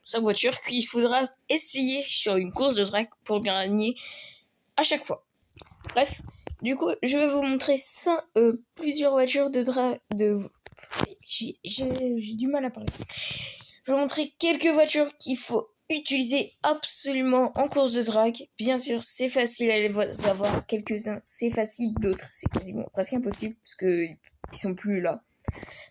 5 voitures qu'il faudra essayer sur une course de drag pour gagner à chaque fois. Bref, du coup, je vais vous montrer plusieurs voitures de drag. J'ai du mal à parler. Je vais vous montrer quelques voitures qu'il faut utiliser absolument en course de drag. Bien sûr, c'est facile à les avoir. Quelques-uns, c'est facile. D'autres, c'est quasiment presque impossible parce que ils sont plus là.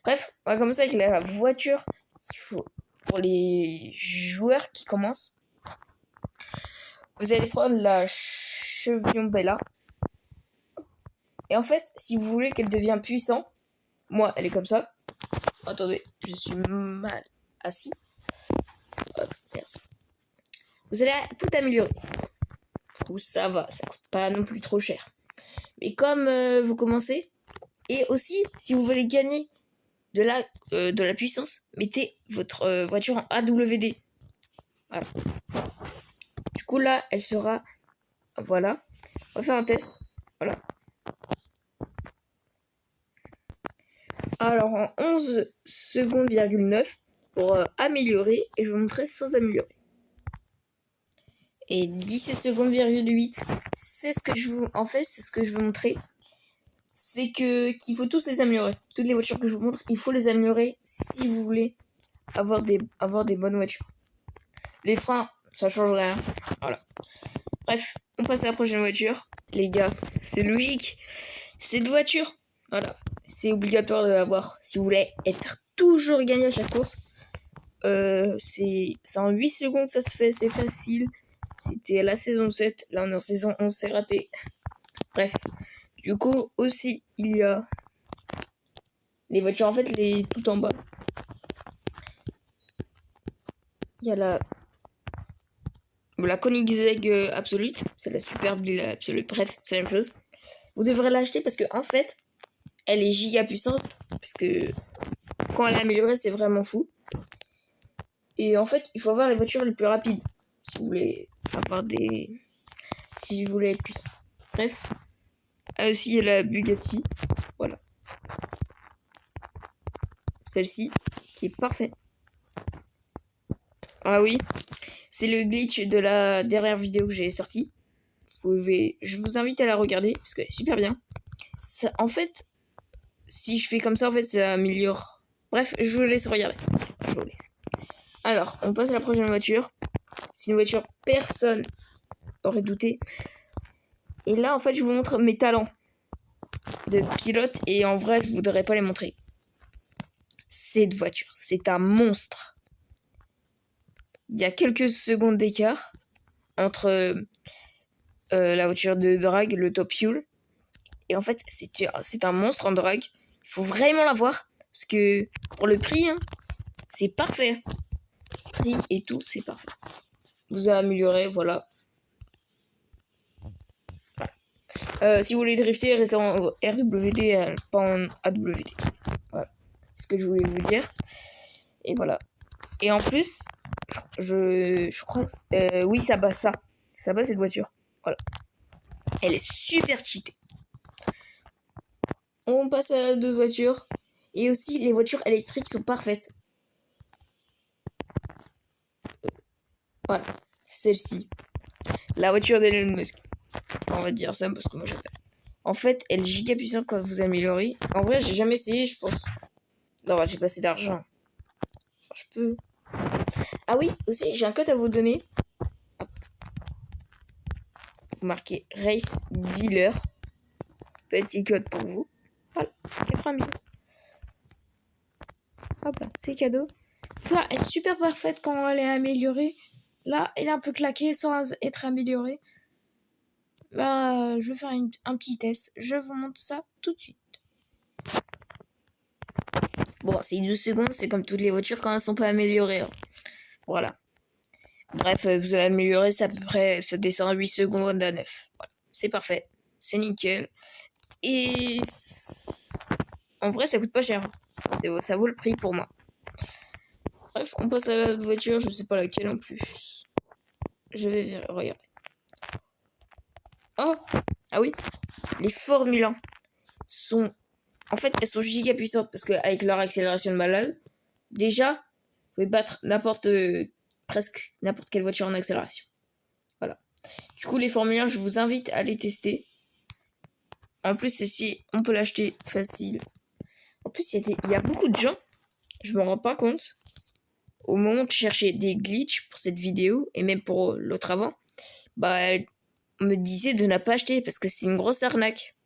Bref, on va commencer avec la voiture qu'il faut pour les joueurs qui commencent. Vous allez prendre la Chevillon Bella. Et en fait, si vous voulez qu'elle devienne puissante, moi, elle est comme ça. Attendez, je suis mal assis. Hop, merci. Vous allez tout améliorer. Du coup, ça va, ça coûte pas non plus trop cher. Mais comme vous commencez, et aussi, si vous voulez gagner de la puissance, mettez votre voiture en AWD. Voilà. Du coup, là, elle sera... Voilà. On va faire un test. Voilà. Alors, en 11 secondes, 9 pour améliorer, et je vais vous montrer sans améliorer. Et 17 secondes, 8, c'est ce que je vous... En fait, c'est ce que je veux montrer. C'est qu'il faut tous les améliorer. Toutes les voitures que je vous montre, il faut les améliorer si vous voulez avoir des bonnes voitures. Les freins, ça change rien. Voilà. Bref, on passe à la prochaine voiture. Les gars, c'est logique. Cette voiture, voilà, c'est obligatoire de l'avoir. Si vous voulez être toujours gagné à chaque course, c'est en 8 secondes, ça se fait, c'est facile. C'était la saison 7, là on est en saison 11, c'est raté. Bref, du coup, aussi, il y a les voitures, en fait, les tout en bas. Il y a la Koenigsegg Absolute, c'est la superbe Absolute, bref, c'est la même chose. Vous devrez l'acheter parce que en fait, elle est giga puissante, parce que quand elle est améliorée, c'est vraiment fou. Et en fait, il faut avoir les voitures les plus rapides, si vous voulez avoir si vous voulez être puissant. Bref, aussi il y a la Bugatti, voilà. Celle-ci, qui est parfaite. Ah oui, c'est le glitch de la dernière vidéo que j'ai sortie. Je vous invite à la regarder parce qu'elle est super bien. Ça, en fait, si je fais comme ça, en fait, ça améliore. Bref, je vous laisse regarder. Je vous laisse. Alors, on passe à la prochaine voiture. C'est une voiture personne aurait douté. Et là, en fait, je vous montre mes talents de pilote. Et en vrai, je voudrais pas les montrer. Cette voiture, c'est un monstre. Il y a quelques secondes d'écart entre la voiture de drag, le Top Fuel. Et en fait, c'est un monstre en drag. Il faut vraiment l'avoir. Parce que pour le prix, hein, c'est parfait. Prix et tout, c'est parfait. Vous avez amélioré, voilà. Si vous voulez drifter, restez en RWD, pas en AWD. Voilà. C'est ce que je voulais vous dire. Et voilà. Et en plus, je crois que... oui, ça bat ça. Ça bat cette voiture. Voilà. Elle est super cheatée. On passe à d'autres voitures. Et aussi, les voitures électriques sont parfaites. Voilà. Celle-ci. La voiture d'Elon Musk. On va dire ça parce que moi j'appelle. En fait, elle est giga puissante quand vous améliorez. En vrai, j'ai jamais essayé, je pense. Non, j'ai pas assez d'argent. Enfin, je peux. Ah oui, aussi, j'ai un code à vous donner. Hop. Vous marquez Race Dealer. Petit code pour vous. Voilà, 80 000. Hop là, c'est cadeau. Ça va être super parfaite quand elle est améliorée. Là, elle est un peu claquée sans être améliorée. Bah, je vais faire un petit test. Je vous montre ça tout de suite. Bon, c'est 12 secondes, c'est comme toutes les voitures quand elles sont pas améliorées. Hein. Voilà. Bref, vous allez améliorer, c'est à peu près, ça descend à 8 secondes à 9. Voilà. C'est parfait. C'est nickel. Et en vrai, ça coûte pas cher. Ça vaut le prix pour moi. Bref, on passe à la voiture, je sais pas laquelle en plus. Je vais regarder. Oh, ah oui, les Formule 1 sont... En fait, elles sont giga puissantes parce qu'avec leur accélération de malade, déjà, pouvez battre presque n'importe quelle voiture en accélération. Voilà. Du coup, les Formule 1, je vous invite à les tester. En plus, ceci, on peut l'acheter facile. En plus, il y a beaucoup de gens, je me rends pas compte, au moment de chercher des glitches pour cette vidéo, et même pour l'autre avant, bah, on me disait de ne pas acheter parce que c'est une grosse arnaque.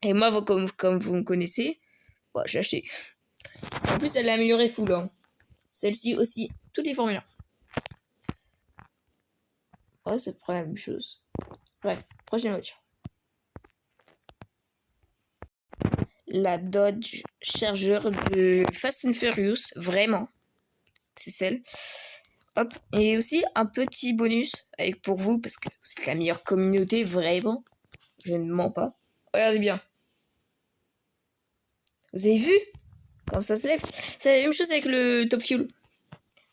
Et moi, comme vous me connaissez, bah, j'ai acheté. En plus, elle l'a améliorée full. Hein. Celle-ci aussi, toutes les Formule 1. Ouais, c'est pas la même chose. Bref, prochaine voiture. La Dodge Charger de Fast and Furious, vraiment. C'est celle. Hop. Et aussi un petit bonus avec pour vous, parce que c'est la meilleure communauté, vraiment. Je ne mens pas. Regardez bien. Vous avez vu? Comme ça se lève. C'est la même chose avec le Top Fuel.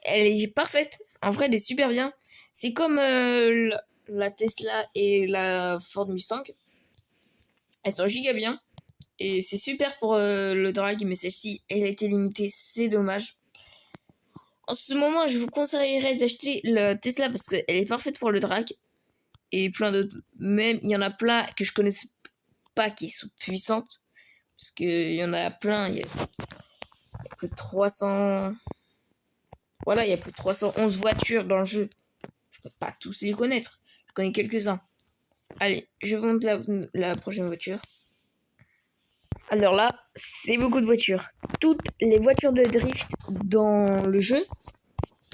Elle est parfaite. En vrai, elle est super bien. C'est comme la Tesla et la Ford Mustang. Elles sont giga bien. Et c'est super pour le drag, mais celle-ci, elle a été limitée. C'est dommage. En ce moment, je vous conseillerais d'acheter la Tesla parce qu'elle est parfaite pour le drag. Et plein d'autres. Même, il y en a plein que je connaissais pas qui sont puissantes. Parce qu'il y en a plein. Il y a plus de 300... Voilà, il y a plus de 311 voitures dans le jeu. Je peux pas tous les connaître. Je connais quelques-uns. Allez, je vous montre la prochaine voiture. Alors là, c'est beaucoup de voitures. Toutes les voitures de drift dans le jeu,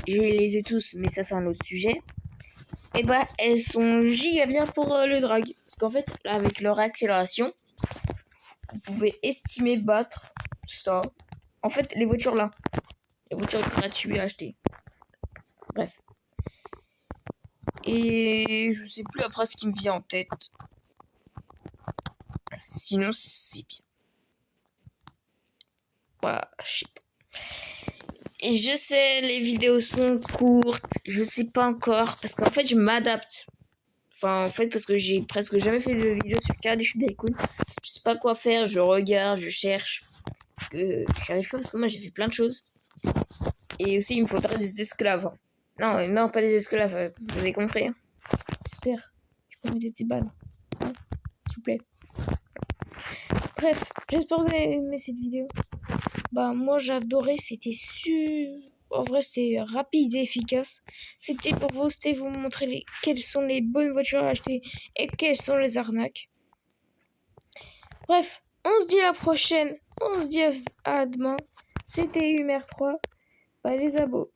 je les ai tous, mais ça c'est un autre sujet. Et bah, elles sont giga bien pour le drag. Parce qu'en fait, là, avec leur accélération, vous pouvez estimer battre ça. En fait, les voitures là. Les voitures gratuites à acheter. Bref. Et je sais plus après ce qui me vient en tête. Sinon, c'est bien. Voilà, je sais pas. Et je sais, les vidéos sont courtes. Je sais pas encore. Parce qu'en fait, je m'adapte. Enfin, en fait, parce que j'ai presque jamais fait de vidéo sur Karadesh Daikun. Je sais pas quoi faire. Je regarde, je cherche. Parce que j'y arrive pas parce que moi, j'ai fait plein de choses. Et aussi, il me faudrait des esclaves. Non, non, pas des esclaves. Vous avez compris. Hein. J'espère. Je peux mettre des petits balles. Hein, s'il vous plaît. Bref, j'espère que vous avez aimé cette vidéo. Bah moi j'adorais, c'était en vrai c'était rapide et efficace. C'était pour vous, c'était vous montrer quelles sont les bonnes voitures à acheter et quelles sont les arnaques. Bref, on se dit à la prochaine, on se dit à demain. C'était UMR3, bah les abos.